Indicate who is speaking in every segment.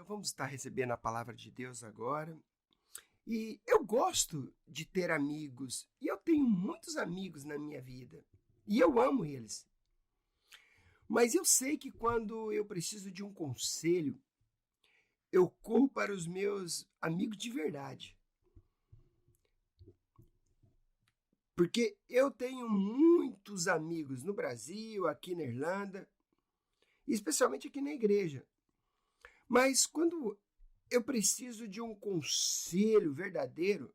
Speaker 1: vamos estar recebendo a palavra de Deus agora. E eu gosto de ter amigos, e eu tenho muitos amigos na minha vida, e eu amo eles. Mas eu sei que quando eu preciso de um conselho, eu corro para os meus amigos de verdade. Porque eu tenho muitos amigos no Brasil, aqui na Irlanda, e especialmente aqui na igreja. Mas quando eu preciso de um conselho verdadeiro,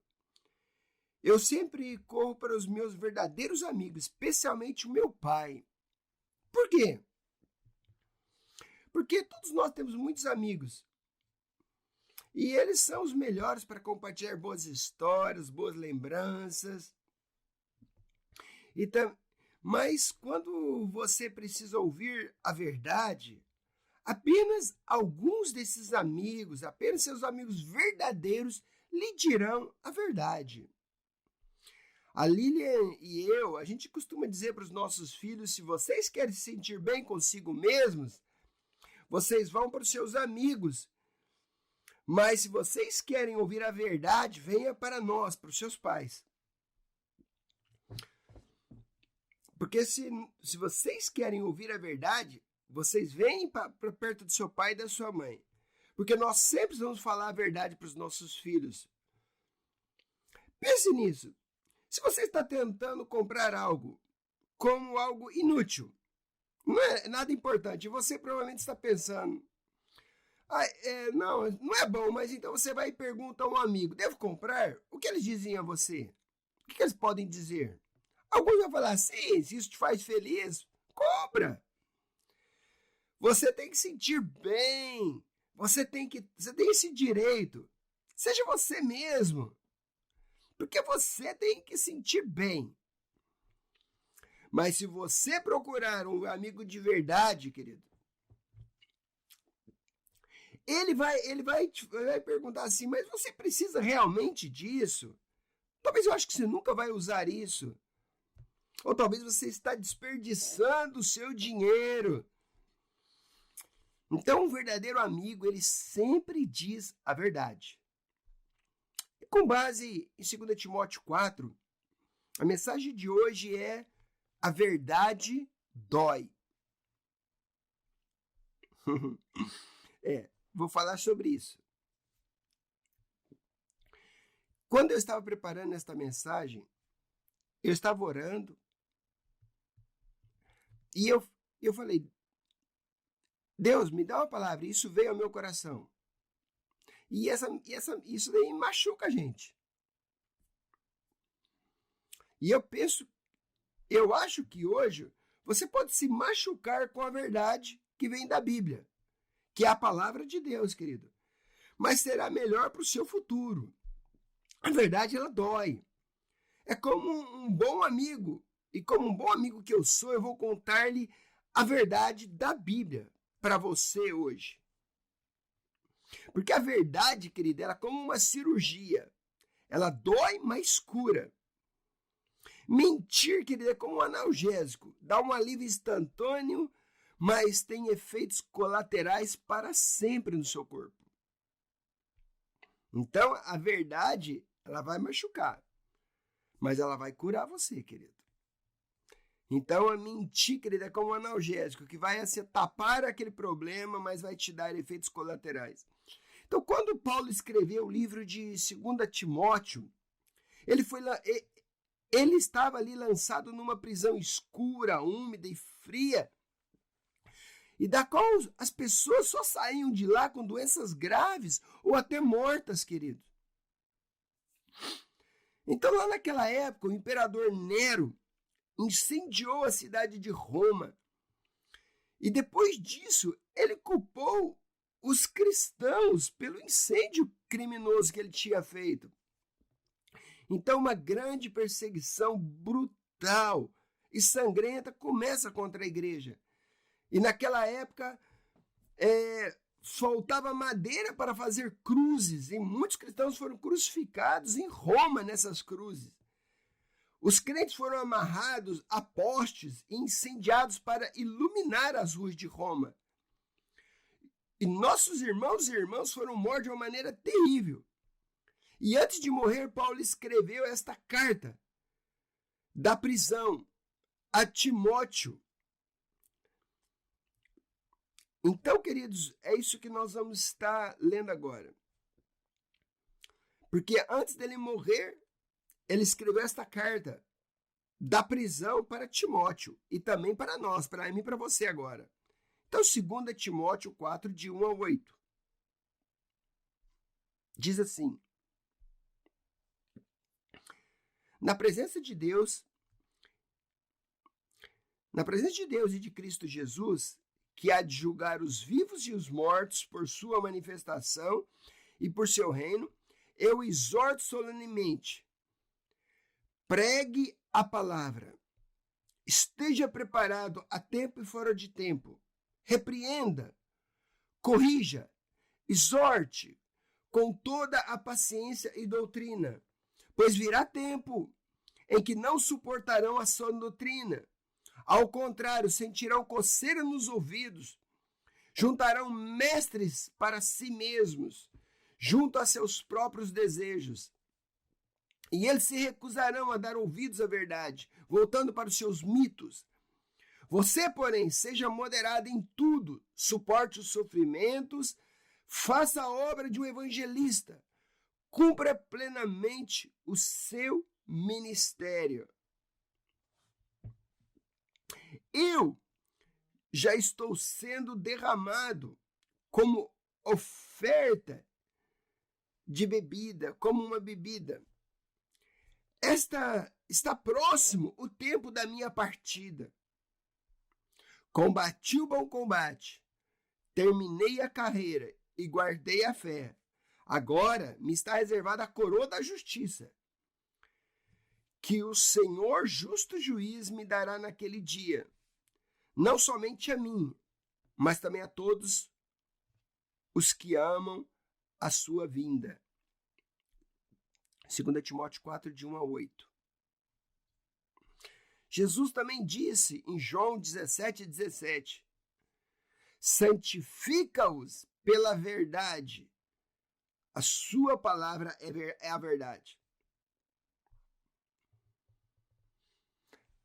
Speaker 1: eu sempre corro para os meus verdadeiros amigos, especialmente o meu pai. Por quê? Porque todos nós temos muitos amigos. E eles são os melhores para compartilhar boas histórias, boas lembranças. Mas quando você precisa ouvir a verdade, apenas alguns desses amigos, apenas seus amigos verdadeiros, lhe dirão a verdade. A Lilian e eu, a gente costuma dizer para os nossos filhos, se vocês querem se sentir bem consigo mesmos, vocês vão para os seus amigos. Mas se vocês querem ouvir a verdade, venha para nós, para os seus pais. Porque se vocês querem ouvir a verdade, vocês vêm para perto do seu pai e da sua mãe. Porque nós sempre vamos falar a verdade para os nossos filhos. Pense nisso. Se você está tentando comprar algo como algo inútil, não é nada importante, você provavelmente está pensando, não é bom, mas então você vai e pergunta a um amigo, devo comprar? O que eles dizem a você? O que eles podem dizer? Alguns vão falar, sim, se isso te faz feliz, compra. Você tem que sentir bem. Você tem esse direito. Seja você mesmo. Porque você tem que sentir bem. Mas se você procurar um amigo de verdade, querido, ele vai perguntar assim, mas você precisa realmente disso? Talvez eu acho que você nunca vai usar isso. Ou talvez você está desperdiçando o seu dinheiro. Então, um verdadeiro amigo, ele sempre diz a verdade. E com base em 2 Timóteo 4, a mensagem de hoje é: a verdade dói. Vou falar sobre isso. Quando eu estava preparando esta mensagem, eu estava orando e eu falei, Deus, me dá uma palavra. Isso veio ao meu coração. E isso daí machuca a gente. E eu acho que hoje você pode se machucar com a verdade que vem da Bíblia, que é a palavra de Deus, querido. Mas será melhor para o seu futuro. A verdade, ela dói. É como um bom amigo. E como um bom amigo que eu sou, eu vou contar-lhe a verdade da Bíblia para você hoje. Porque a verdade, querida, ela é como uma cirurgia. Ela dói, mas cura. Mentir, querida, é como um analgésico. Dá um alívio instantâneo, mas tem efeitos colaterais para sempre no seu corpo. Então, a verdade, ela vai machucar. Mas ela vai curar você, querido. Então, a mentir, querida, é como um analgésico, que vai tapar aquele problema, mas vai te dar efeitos colaterais. Então, quando Paulo escreveu o livro de 2 Timóteo, ele estava ali lançado numa prisão escura, úmida e fria, e da qual as pessoas só saíam de lá com doenças graves ou até mortas, querido. Então, lá naquela época, o imperador Nero incendiou a cidade de Roma. E depois disso, ele culpou os cristãos pelo incêndio criminoso que ele tinha feito. Então, uma grande perseguição brutal e sangrenta começa contra a igreja. E naquela época, faltava madeira para fazer cruzes, e muitos cristãos foram crucificados em Roma nessas cruzes. Os crentes foram amarrados a postes e incendiados para iluminar as ruas de Roma. E nossos irmãos e irmãs foram mortos de uma maneira terrível. E antes de morrer, Paulo escreveu esta carta da prisão a Timóteo. Então, queridos, é isso que nós vamos estar lendo agora. Porque antes dele morrer, ele escreveu esta carta da prisão para Timóteo e também para nós, para mim e para você agora. Então, 2 Timóteo 4, de 1 a 8. Diz assim: Na presença de Deus e de Cristo Jesus, que há de julgar os vivos e os mortos por sua manifestação e por seu reino, eu exorto solenemente: pregue a palavra, esteja preparado a tempo e fora de tempo, repreenda, corrija, exorte com toda a paciência e doutrina, pois virá tempo em que não suportarão a sã doutrina. Ao contrário, sentirão coceira nos ouvidos, juntarão mestres para si mesmos, junto a seus próprios desejos. E eles se recusarão a dar ouvidos à verdade, voltando para os seus mitos. Você, porém, seja moderado em tudo, suporte os sofrimentos, faça a obra de um evangelista, cumpra plenamente o seu ministério. Eu já estou sendo derramado como oferta de bebida, como uma bebida. Está próximo o tempo da minha partida. Combati o bom combate, terminei a carreira e guardei a fé. Agora me está reservada a coroa da justiça, que o Senhor justo juiz me dará naquele dia, não somente a mim, mas também a todos os que amam a sua vinda. 2 Timóteo 4, de 1 a 8. Jesus também disse em João 17:17, santifica-os pela verdade, a sua palavra é a verdade.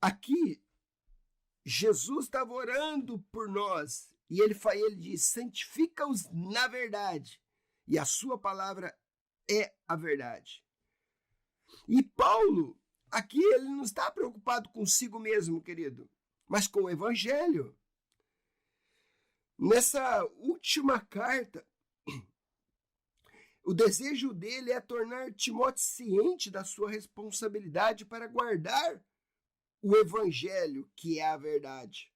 Speaker 1: Aqui, Jesus estava orando por nós e ele diz, santifica-os na verdade, e a sua palavra é a verdade. E Paulo, aqui ele não está preocupado consigo mesmo, querido, mas com o evangelho. Nessa última carta, o desejo dele é tornar Timóteo ciente da sua responsabilidade para guardar o evangelho, que é a verdade.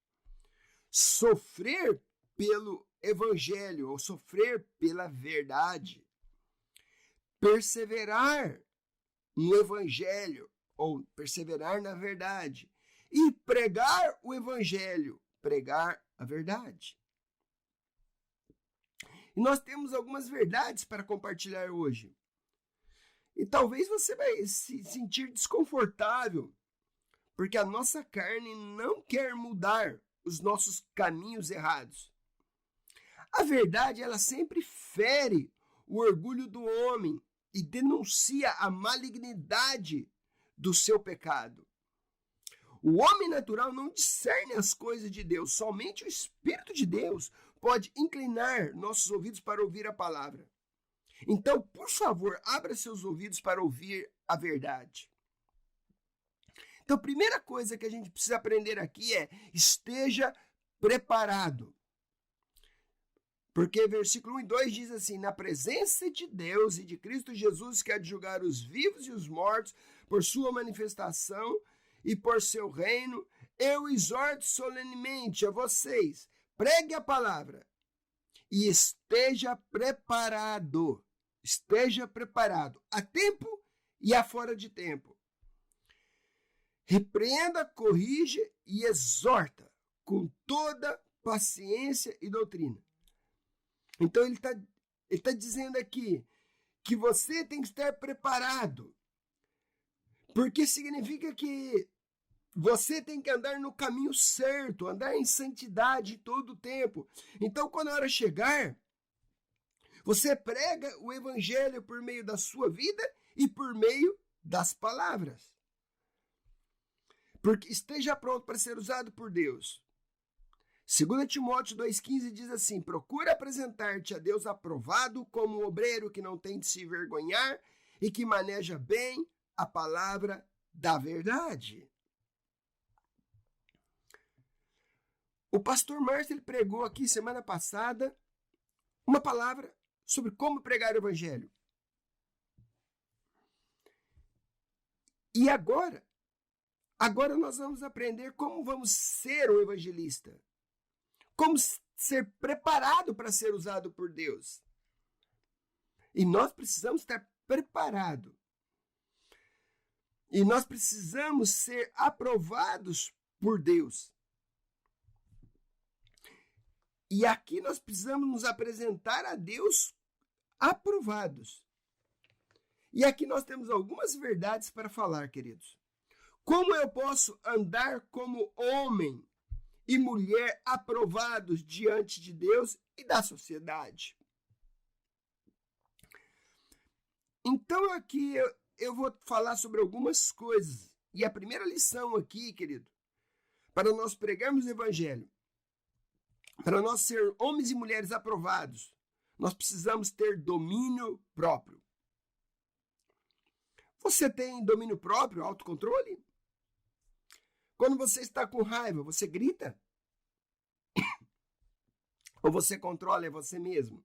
Speaker 1: Sofrer pelo evangelho, ou sofrer pela verdade. Perseverar no evangelho, ou perseverar na verdade. E pregar o evangelho, pregar a verdade. E nós temos algumas verdades para compartilhar hoje. E talvez você vai se sentir desconfortável, porque a nossa carne não quer mudar os nossos caminhos errados. A verdade, ela sempre fere o orgulho do homem e denuncia a malignidade do seu pecado. O homem natural não discerne as coisas de Deus, somente o Espírito de Deus pode inclinar nossos ouvidos para ouvir a palavra. Então, por favor, abra seus ouvidos para ouvir a verdade. Então, a primeira coisa que a gente precisa aprender aqui é: esteja preparado. Porque versículo 1 e 2 diz assim: na presença de Deus e de Cristo Jesus, que há de julgar os vivos e os mortos por sua manifestação e por seu reino, eu exorto solenemente a vocês, pregue a palavra e esteja preparado. Esteja preparado a tempo e a fora de tempo. Repreenda, corrige e exorta com toda paciência e doutrina. Então ele está dizendo aqui que você tem que estar preparado, porque significa que você tem que andar no caminho certo, andar em santidade todo o tempo. Então, quando a hora chegar, Você prega o evangelho por meio da sua vida e por meio das palavras. Porque esteja pronto para ser usado por Deus. 2 Timóteo 2,15 diz assim: procura apresentar-te a Deus aprovado como um obreiro que não tem de se envergonhar e que maneja bem a palavra da verdade. O pastor Márcio ele pregou aqui semana passada uma palavra sobre como pregar o evangelho. E agora nós vamos aprender como vamos ser um evangelista. Como ser preparado para ser usado por Deus. E nós precisamos estar preparados. E nós precisamos ser aprovados por Deus. E aqui nós precisamos nos apresentar a Deus aprovados. E aqui nós temos algumas verdades para falar, queridos. Como eu posso andar como homem e mulher aprovados diante de Deus e da sociedade? Então aqui eu vou falar sobre algumas coisas. E a primeira lição aqui, querido, para nós pregarmos o evangelho, para nós ser homens e mulheres aprovados, nós precisamos ter domínio próprio. Você tem domínio próprio, autocontrole? Quando você está com raiva, você grita? Ou você controla você mesmo?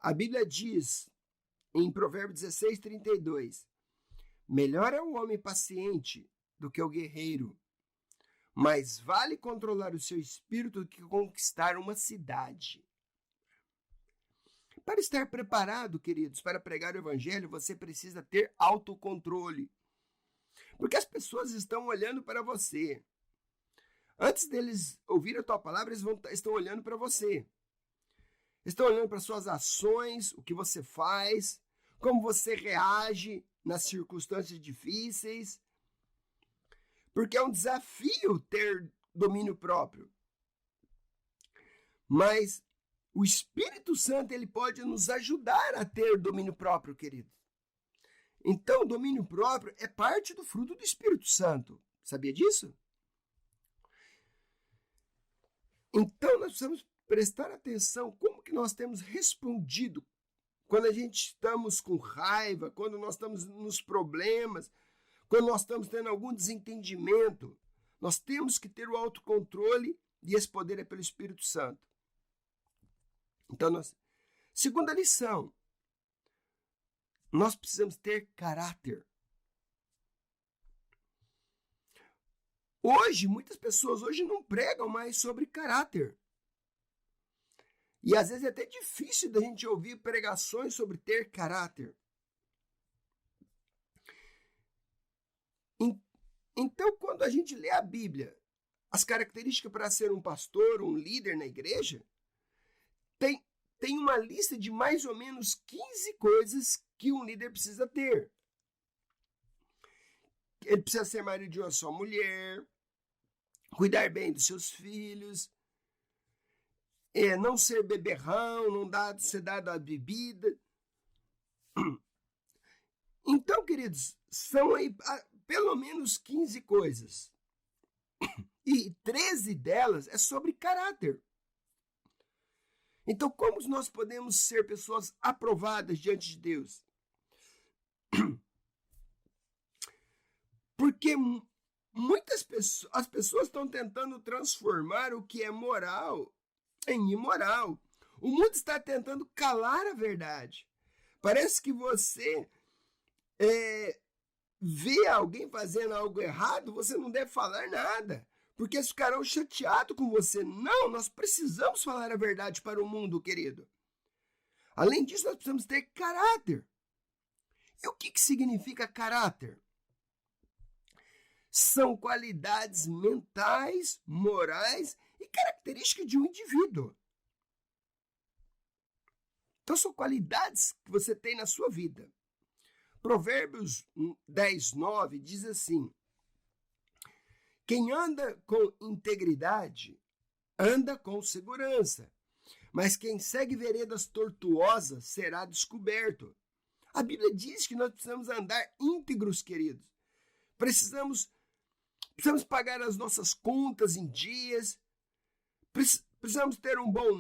Speaker 1: A Bíblia diz, em Provérbios 16:32, melhor é o homem paciente do que o guerreiro, mas vale controlar o seu espírito do que conquistar uma cidade. Para estar preparado, queridos, para pregar o evangelho, você precisa ter autocontrole. Porque as pessoas estão olhando para você. Antes deles ouvir a tua palavra, eles estão olhando para você. Estão olhando para suas ações, o que você faz, como você reage nas circunstâncias difíceis. Porque é um desafio ter domínio próprio. Mas o Espírito Santo ele pode nos ajudar a ter domínio próprio, querido. Então, o domínio próprio é parte do fruto do Espírito Santo. Sabia disso? Então, nós precisamos prestar atenção como que nós temos respondido quando a gente estamos com raiva, quando nós estamos nos problemas, quando nós estamos tendo algum desentendimento. Nós temos que ter o autocontrole e esse poder é pelo Espírito Santo. Então, segunda lição, nós precisamos ter caráter. Muitas pessoas hoje não pregam mais sobre caráter. E às vezes é até difícil da gente ouvir pregações sobre ter caráter. Então, quando a gente lê a Bíblia, as características para ser um pastor, um líder na igreja, tem uma lista de mais ou menos 15 coisas que um líder precisa ter. Ele precisa ser marido de uma só mulher, cuidar bem dos seus filhos, não ser beberrão, não ser dado a bebida. Então, queridos, são aí pelo menos 15 coisas. E 13 delas é sobre caráter. Então, como nós podemos ser pessoas aprovadas diante de Deus? Porque as pessoas estão tentando transformar o que é moral em imoral. O mundo está tentando calar a verdade. Parece que você vê alguém fazendo algo errado, você não deve falar nada, porque eles ficarão chateados com você. Não, nós precisamos falar a verdade para o mundo, querido. Além disso, nós precisamos ter caráter. E o que significa caráter? São qualidades mentais, morais e características de um indivíduo. Então, são qualidades que você tem na sua vida. Provérbios 10:9 diz assim: quem anda com integridade, anda com segurança, mas quem segue veredas tortuosas será descoberto. A Bíblia diz que nós precisamos andar íntegros, queridos. Precisamos pagar as nossas contas em dias, precisamos ter um bom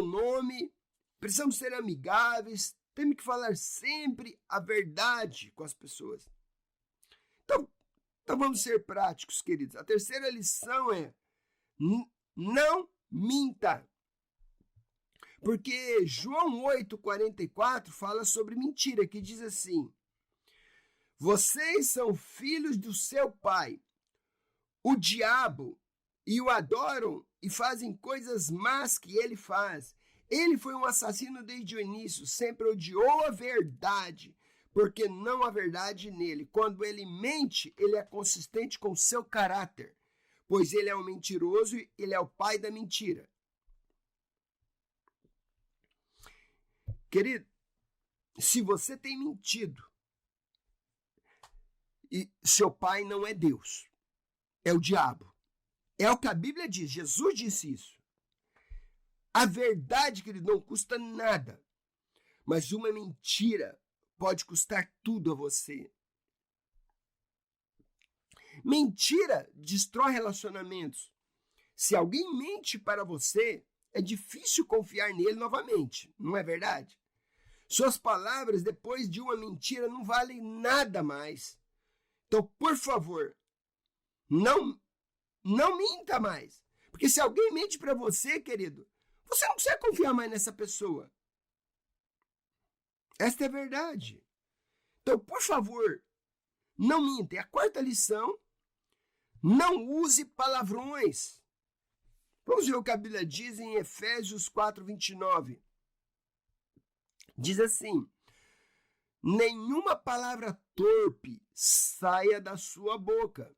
Speaker 1: nome, precisamos ser amigáveis, temos que falar sempre a verdade com as pessoas. Então vamos ser práticos, queridos. A terceira lição é: não minta. Porque João 8,44 fala sobre mentira, que diz assim: vocês são filhos do seu pai, o diabo, e o adoram e fazem coisas más que ele faz. Ele foi um assassino desde o início, sempre odiou a verdade, porque não há verdade nele. Quando ele mente, ele é consistente com seu caráter, pois ele é um mentiroso e ele é o pai da mentira. Querido, se você tem mentido, e seu pai não é Deus, é o diabo. É o que a Bíblia diz, Jesus disse isso. A verdade, querido, não custa nada, mas uma mentira pode custar tudo a você. Mentira destrói relacionamentos. Se alguém mente para você, é difícil confiar nele novamente, não é verdade? Suas palavras, depois de uma mentira, não valem nada mais. Então, por favor, não minta mais. Porque se alguém mente para você, querido, você não precisa confiar mais nessa pessoa. Esta é a verdade. Então, por favor, não minta. E a quarta lição: não use palavrões. Vamos ver o que a Bíblia diz em Efésios 4:29. Diz assim: nenhuma palavra torpe saia da sua boca,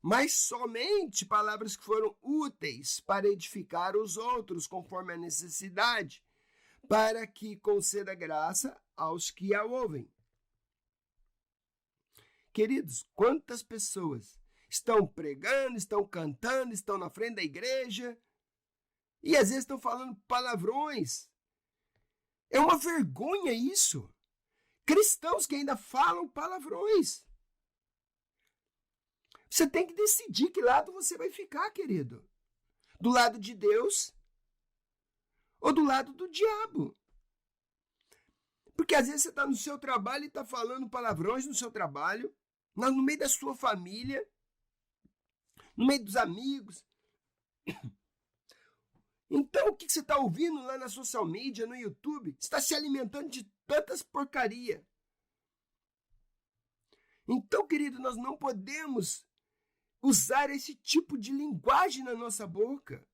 Speaker 1: mas somente palavras que foram úteis para edificar os outros conforme a necessidade, para que conceda graça aos que a ouvem. Queridos, quantas pessoas estão pregando, estão cantando, estão na frente da igreja e às vezes estão falando palavrões. É uma vergonha isso. Cristãos que ainda falam palavrões. Você tem que decidir que lado você vai ficar, querido. Do lado de Deus ou do lado do diabo. Porque às vezes você está no seu trabalho e está falando palavrões no seu trabalho, no meio da sua família, no meio dos amigos. Então, o que você está ouvindo lá na social media, no YouTube? Está se alimentando de tantas porcaria. Então, querido, nós não podemos usar esse tipo de linguagem na nossa boca.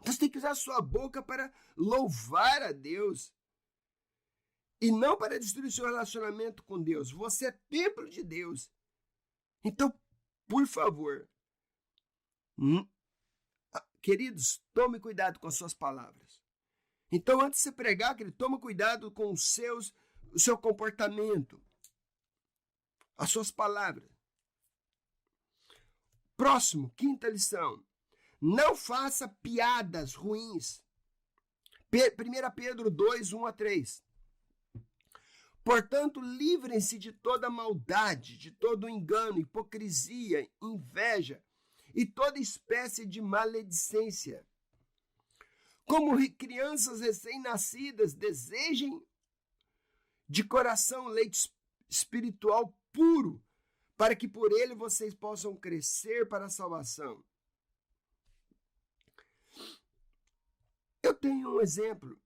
Speaker 1: Você tem que usar a sua boca para louvar a Deus e não para destruir seu relacionamento com Deus. Você é templo de Deus. Então, por favor, queridos, tome cuidado com as suas palavras. Então, antes de você pregar, querido, tome cuidado com o seu comportamento, as suas palavras. Próximo, quinta lição. Não faça piadas ruins. 1 Pedro 2, 1-3. Portanto, livrem-se de toda maldade, de todo engano, hipocrisia, inveja e toda espécie de maledicência. Como crianças recém-nascidas, desejem de coração leite espiritual puro, para que por ele vocês possam crescer para a salvação. Eu tenho um exemplo.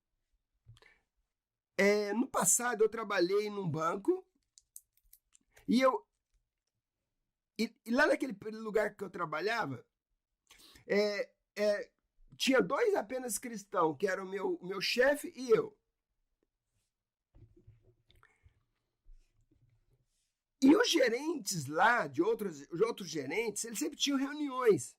Speaker 1: No passado eu trabalhei num banco e lá naquele lugar que eu trabalhava, tinha dois apenas cristãos, que eram o meu chefe e eu. E os gerentes lá, de outros gerentes, eles sempre tinham reuniões.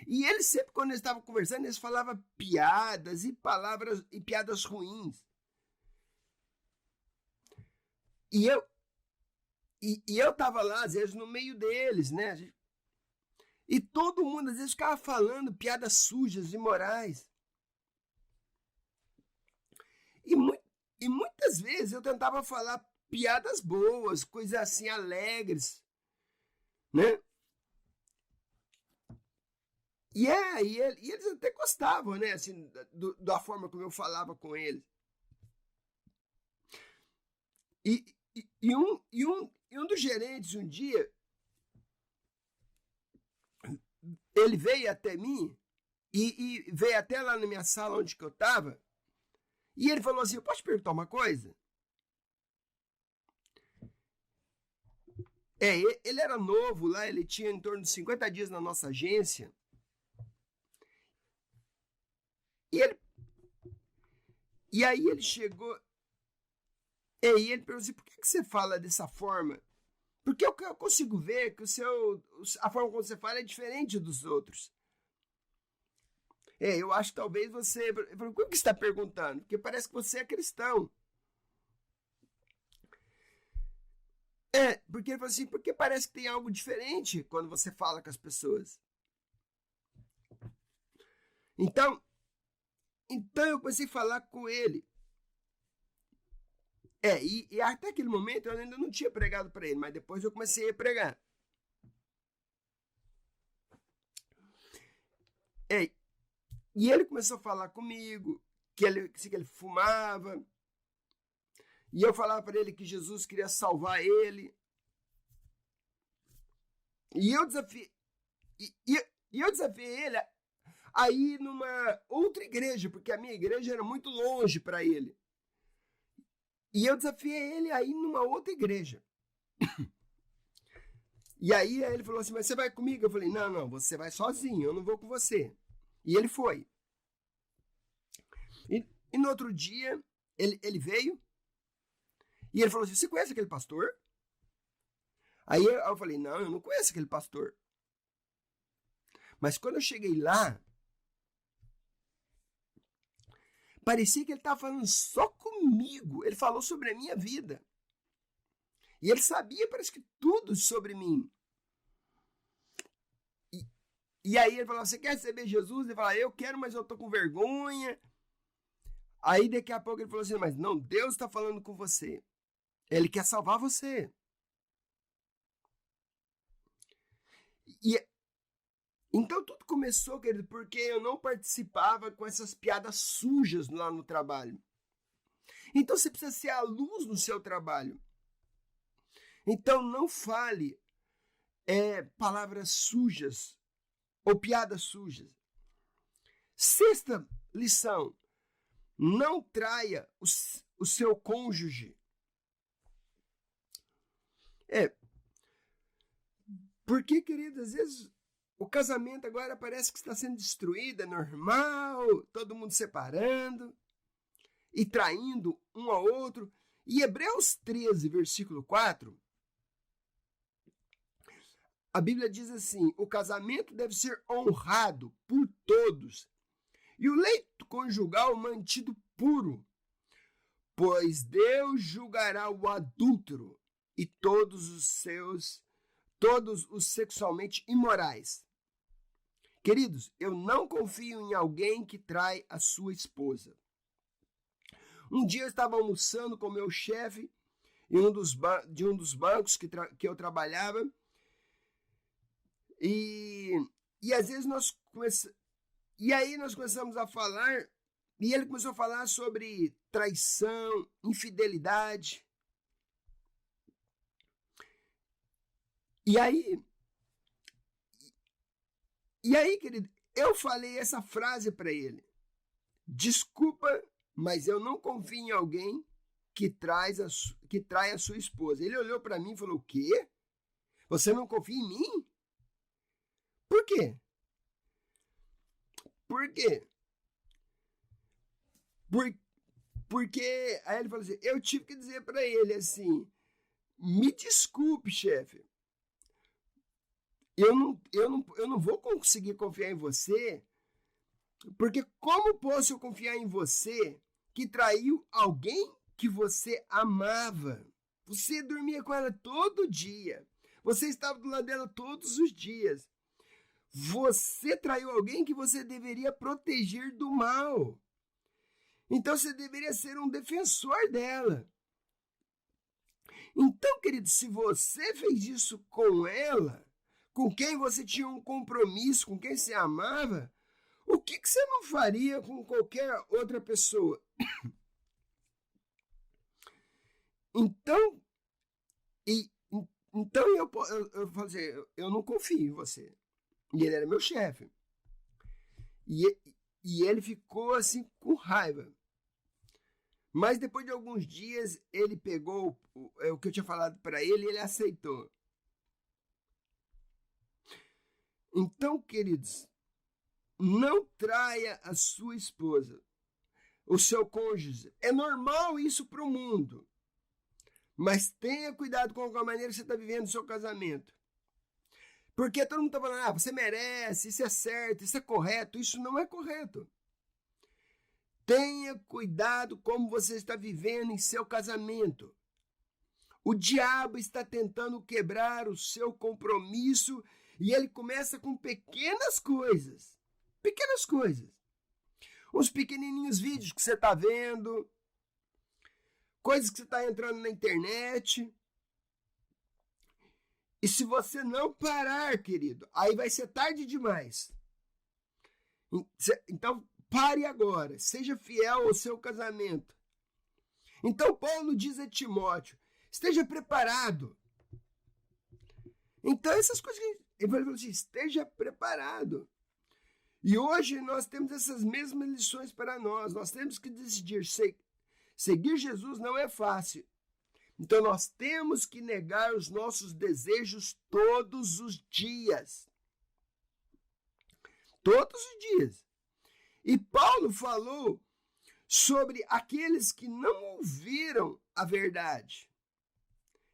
Speaker 1: E eles sempre, quando eles estavam conversando, eles falavam piadas e palavras e piadas ruins. E eu estava lá, às vezes, no meio deles, né? E todo mundo, às vezes, ficava falando piadas sujas, imorais. E muitas vezes eu tentava falar piadas boas, coisas assim, alegres, né? E eles até gostavam, né? Assim, da forma como eu falava com eles. E um dos gerentes, um dia, ele veio até mim e veio até lá na minha sala onde que eu estava. E ele falou assim, eu posso te perguntar uma coisa? Ele era novo lá, ele tinha em torno de 50 dias na nossa agência. E aí ele chegou, e ele perguntou assim, por que você fala dessa forma? Porque eu consigo ver que a forma como você fala é diferente dos outros. Eu acho que talvez você... Por que você está perguntando? Porque parece que você é cristão. Porque ele falou assim, porque parece que tem algo diferente quando você fala com as pessoas. Então eu comecei a falar com ele. E até aquele momento eu ainda não tinha pregado para ele, mas depois eu comecei a pregar. E ele começou a falar comigo que ele fumava. E eu falava para ele que Jesus queria salvar ele. E eu desafiei ele a ir numa outra igreja, porque a minha igreja era muito longe para ele. E eu desafiei ele a ir numa outra igreja. E aí ele falou assim, mas você vai comigo? Eu falei, não, você vai sozinho, eu não vou com você. E ele foi. E no outro dia, ele veio e ele falou assim, você conhece aquele pastor? Aí eu falei, não, eu não conheço aquele pastor. Mas quando eu cheguei lá, parecia que ele estava falando só comigo. Ele falou sobre a minha vida. E ele sabia, parece que tudo sobre mim. E aí ele falou, você quer receber Jesus? Ele falou, eu quero, mas eu tô com vergonha. Aí daqui a pouco ele falou assim, mas não, Deus está falando com você. Ele quer salvar você. Então tudo começou, querido, porque eu não participava com essas piadas sujas lá no trabalho. Então você precisa ser a luz no seu trabalho. Então não fale palavras sujas ou piadas sujas. Sexta lição, não traia o seu cônjuge. Porque, querido, às vezes o casamento agora parece que está sendo destruído, é normal, todo mundo separando e traindo um ao outro. E Hebreus 13, versículo 4, a Bíblia diz assim, o casamento deve ser honrado por todos e o leito conjugal mantido puro, pois Deus julgará o adúltero e todos os sexualmente imorais. Queridos, eu não confio em alguém que trai a sua esposa. Um dia eu estava almoçando com meu chefe em de um dos bancos que eu trabalhava e às vezes aí nós começamos a falar e ele começou a falar sobre traição, infidelidade. E aí, querido, eu falei essa frase para ele. Desculpa, mas eu não confio em alguém que trai a sua esposa. Ele olhou para mim e falou, o quê? Você não confia em mim? Por quê? Por quê? Porque aí ele falou assim, eu tive que dizer para ele assim, me desculpe, chefe, eu não vou conseguir confiar em você, porque como posso eu confiar em você que traiu alguém que você amava? Você dormia com ela todo dia, você estava do lado dela todos os dias, Você traiu alguém que você deveria proteger do mal. Então você deveria ser um defensor dela. Então, querido, se você fez isso com ela, com quem você tinha um compromisso, com quem você amava, o que você não faria com qualquer outra pessoa? Então, eu falei assim, eu não confio em você. E ele era meu chefe. E ele ficou assim com raiva. Mas depois de alguns dias, ele pegou o que eu tinha falado para ele e ele aceitou. Então, queridos, não traia a sua esposa, o seu cônjuge. É normal isso para o mundo. Mas tenha cuidado com a maneira que você está vivendo o seu casamento. Porque todo mundo está falando, você merece, isso é certo, isso é correto. Isso não é correto. Tenha cuidado como você está vivendo em seu casamento. O diabo está tentando quebrar o seu compromisso e ele começa com pequenas coisas. Pequenas coisas. Uns pequenininhos vídeos que você está vendo, coisas que você está entrando na internet. E se você não parar, querido, aí vai ser tarde demais. Então, pare agora. Seja fiel ao seu casamento. Então, Paulo diz a Timóteo, esteja preparado. Então, essas coisas que ele falou assim, esteja preparado. E hoje nós temos essas mesmas lições para nós. Nós temos que decidir. Seguir Jesus não é fácil. Então nós temos que negar os nossos desejos todos os dias. Todos os dias. E Paulo falou sobre aqueles que não ouviram a verdade.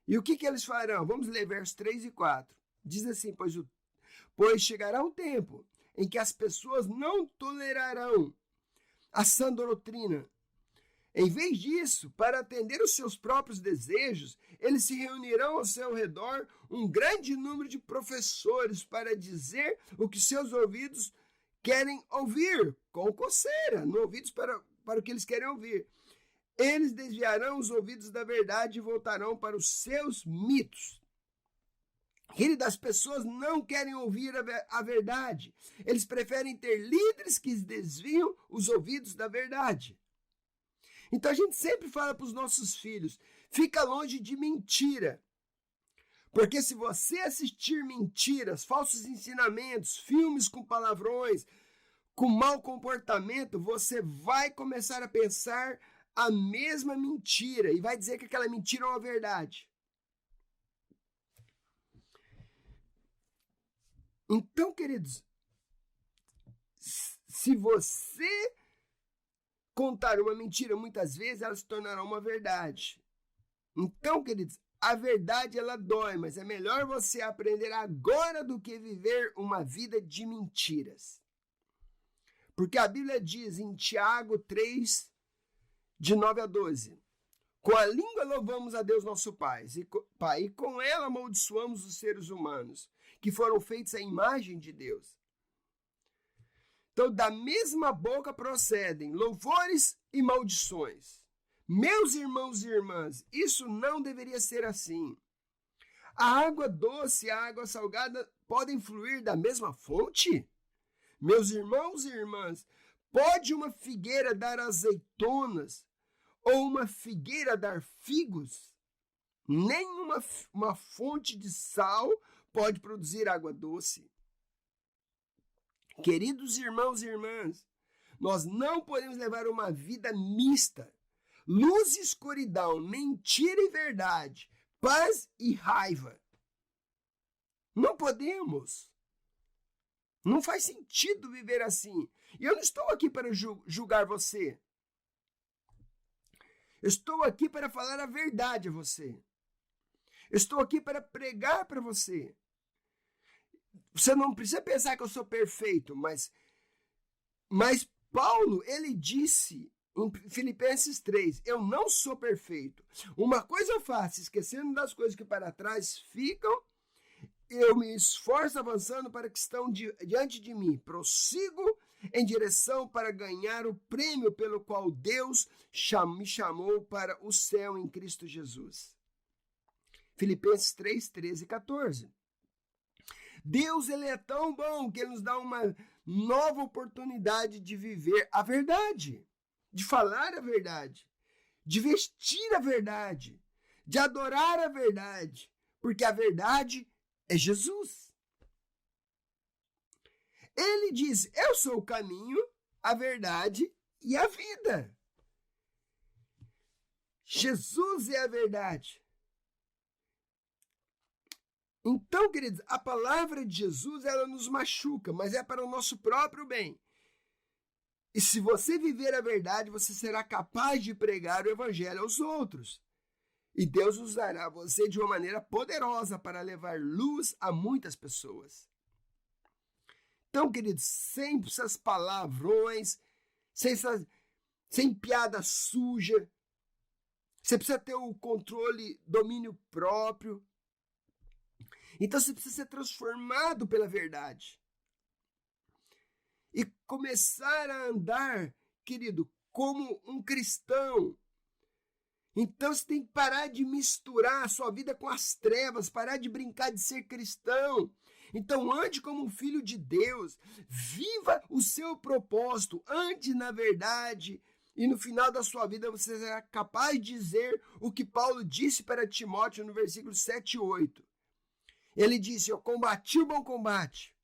Speaker 1: E o que eles farão? Vamos ler versos 3 e 4. Diz assim, pois chegará um tempo em que as pessoas não tolerarão a sã doutrina. Em vez disso, para atender os seus próprios desejos, eles se reunirão ao seu redor um grande número de professores para dizer o que seus ouvidos querem ouvir, com coceira, no ouvidos para o que eles querem ouvir. Eles desviarão os ouvidos da verdade e voltarão para os seus mitos. Querido, as pessoas não querem ouvir a verdade. Eles preferem ter líderes que desviam os ouvidos da verdade. Então a gente sempre fala para os nossos filhos, fica longe de mentira. Porque se você assistir mentiras, falsos ensinamentos, filmes com palavrões, com mau comportamento, você vai começar a pensar a mesma mentira e vai dizer que aquela mentira é uma verdade. Então, queridos, se você contar uma mentira, muitas vezes ela se tornará uma verdade. Então, queridos, a verdade ela dói, mas é melhor você aprender agora do que viver uma vida de mentiras. Porque a Bíblia diz em Tiago 3, de 9 a 12, com a língua louvamos a Deus nosso Pai, e com ela amaldiçoamos os seres humanos, que foram feitos à imagem de Deus. Então, da mesma boca procedem louvores e maldições. Meus irmãos e irmãs, isso não deveria ser assim. A água doce e a água salgada podem fluir da mesma fonte? Meus irmãos e irmãs, pode uma figueira dar azeitonas ou uma figueira dar figos? Nem uma fonte de sal pode produzir água doce. Queridos irmãos e irmãs, nós não podemos levar uma vida mista. Luz e escuridão, mentira e verdade, paz e raiva. Não podemos. Não faz sentido viver assim. E eu não estou aqui para julgar você. Eu estou aqui para falar a verdade a você. Eu estou aqui para pregar para você. Você não precisa pensar que eu sou perfeito, mas Paulo, ele disse em Filipenses 3, eu não sou perfeito. Uma coisa eu faço, esquecendo das coisas que para trás ficam eu me esforço avançando para que estão diante de mim. Prossigo em direção para ganhar o prêmio pelo qual Deus me chamou para o céu em Cristo Jesus. Filipenses 3, 13 e 14. Deus, ele é tão bom que ele nos dá uma nova oportunidade de viver a verdade, de falar a verdade, de vestir a verdade, de adorar a verdade, porque a verdade é Jesus. Ele diz: eu sou o caminho, a verdade e a vida. Jesus é a verdade. Então, queridos, a palavra de Jesus, ela nos machuca, mas é para o nosso próprio bem. E se você viver a verdade, você será capaz de pregar o evangelho aos outros. E Deus usará você de uma maneira poderosa para levar luz a muitas pessoas. Então, queridos, sem essas palavrões, sem piada suja, você precisa ter o controle, domínio próprio. Então você precisa ser transformado pela verdade. E começar a andar, querido, como um cristão. Então você tem que parar de misturar a sua vida com as trevas, parar de brincar de ser cristão. Então ande como um filho de Deus, viva o seu propósito, ande na verdade, e no final da sua vida você será capaz de dizer o que Paulo disse para Timóteo no versículo 7 e 8. Ele disse: eu combati o bom combate,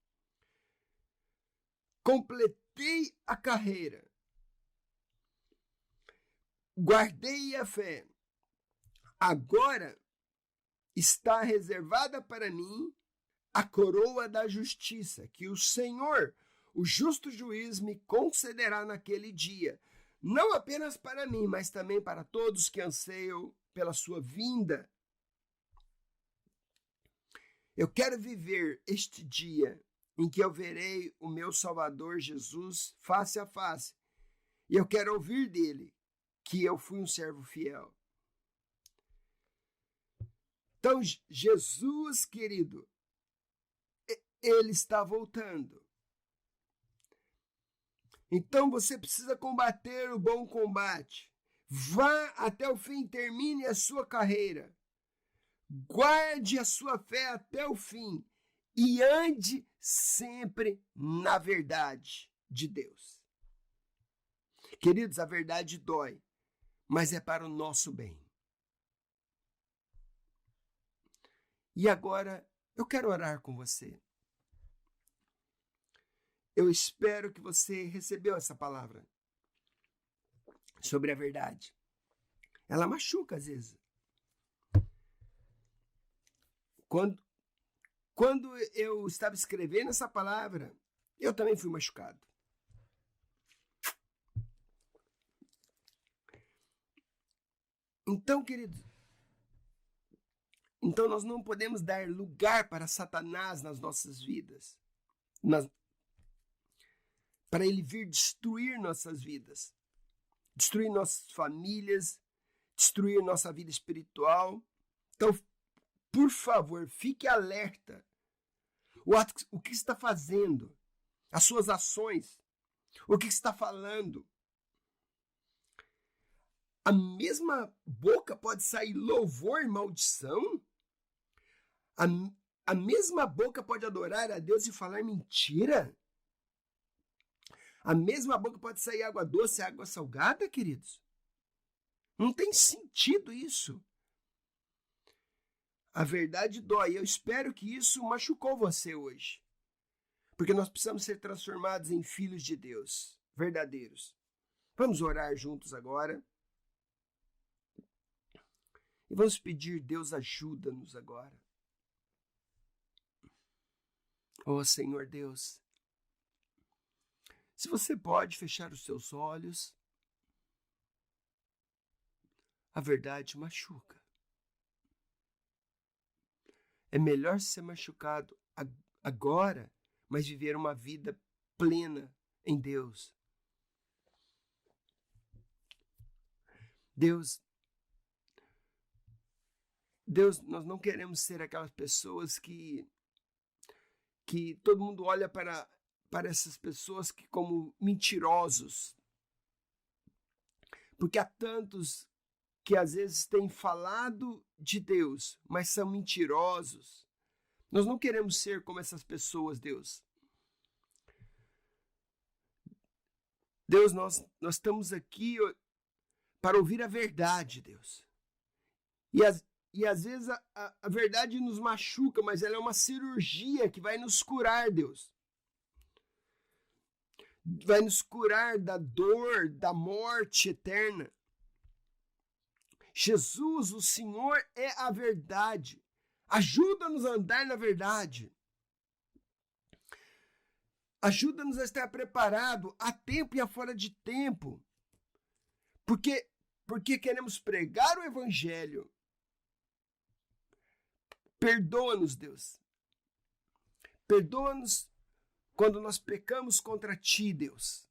Speaker 1: completei a carreira, guardei a fé. Agora está reservada para mim a coroa da justiça, que o Senhor, o justo juiz, me concederá naquele dia, não apenas para mim, mas também para todos que anseiam pela sua vinda. Eu quero viver este dia em que eu verei o meu Salvador Jesus face a face. E eu quero ouvir dele que eu fui um servo fiel. Então, Jesus, querido, ele está voltando. Então, você precisa combater o bom combate. Vá até o fim, termine a sua carreira. Guarde a sua fé até o fim e ande sempre na verdade de Deus. Queridos, a verdade dói, mas é para o nosso bem. E agora eu quero orar com você. Eu espero que você recebeu essa palavra sobre a verdade. Ela machuca às vezes. Quando eu estava escrevendo essa palavra, eu também fui machucado. Então, queridos, nós não podemos dar lugar para Satanás nas nossas vidas, para ele vir destruir nossas vidas, destruir nossas famílias, destruir nossa vida espiritual. Então, por favor, fique alerta. O que está fazendo, as suas ações, o que está falando. A mesma boca pode sair louvor e maldição? A mesma boca pode adorar a Deus e falar mentira? A mesma boca pode sair água doce e água salgada, queridos? Não tem sentido isso. A verdade dói. Eu espero que isso machucou você hoje. Porque nós precisamos ser transformados em filhos de Deus, verdadeiros. Vamos orar juntos agora. E vamos pedir: Deus, ajuda-nos agora. Oh, Senhor Deus, se você pode fechar os seus olhos, a verdade machuca. É melhor ser machucado agora, mas viver uma vida plena em Deus. Deus, nós não queremos ser aquelas pessoas que que todo mundo olha para essas pessoas que como mentirosos. Porque há tantos que às vezes têm falado de Deus, mas são mentirosos. Nós não queremos ser como essas pessoas, Deus. Deus, nós estamos aqui para ouvir a verdade, Deus. E às vezes a verdade nos machuca, mas ela é uma cirurgia que vai nos curar, Deus. Vai nos curar da dor, da morte eterna. Jesus, o Senhor, é a verdade. Ajuda-nos a andar na verdade. Ajuda-nos a estar preparado a tempo e a fora de tempo. Porque queremos pregar o Evangelho. Perdoa-nos, Deus. Perdoa-nos quando nós pecamos contra Ti, Deus.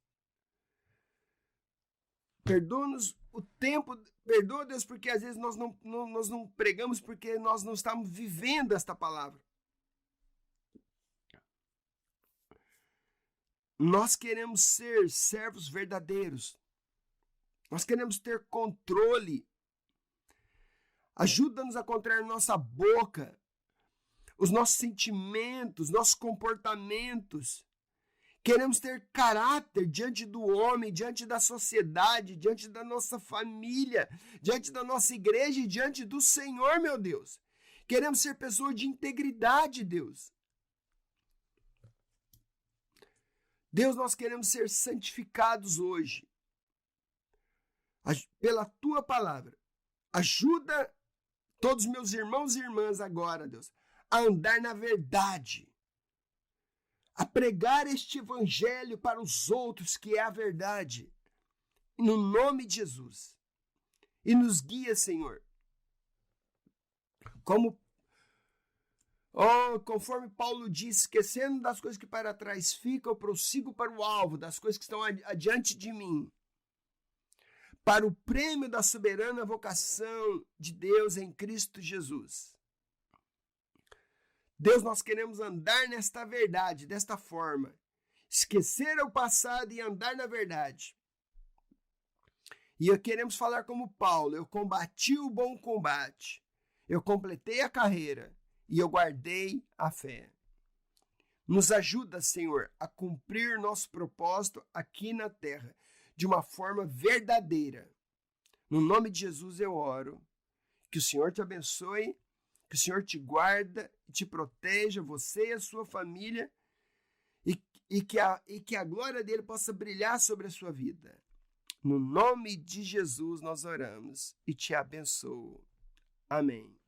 Speaker 1: Perdoa-nos o tempo. Perdoa, Deus, porque às vezes nós não pregamos porque nós não estamos vivendo esta palavra. Nós queremos ser servos verdadeiros. Nós queremos ter controle. Ajuda-nos a controlar nossa boca, os nossos sentimentos, nossos comportamentos. Queremos ter caráter diante do homem, diante da sociedade, diante da nossa família, diante da nossa igreja e diante do Senhor, meu Deus. Queremos ser pessoas de integridade, Deus. Deus, nós queremos ser santificados hoje pela Tua palavra. Ajuda todos os meus irmãos e irmãs agora, Deus, a andar na verdade, a pregar este evangelho para os outros, que é a verdade, no nome de Jesus. E nos guia, Senhor. Conforme Paulo disse, esquecendo das coisas que para trás ficam, eu prossigo para o alvo, das coisas que estão adiante de mim, para o prêmio da soberana vocação de Deus em Cristo Jesus. Deus, nós queremos andar nesta verdade, desta forma. Esquecer o passado e andar na verdade. E queremos falar como Paulo: eu combati o bom combate, eu completei a carreira e eu guardei a fé. Nos ajuda, Senhor, a cumprir nosso propósito aqui na terra de uma forma verdadeira. No nome de Jesus eu oro. Que o Senhor te abençoe, que o Senhor te guarda e te proteja, você e a sua família, e que a glória dele possa brilhar sobre a sua vida. No nome de Jesus nós oramos e te abençoo. Amém.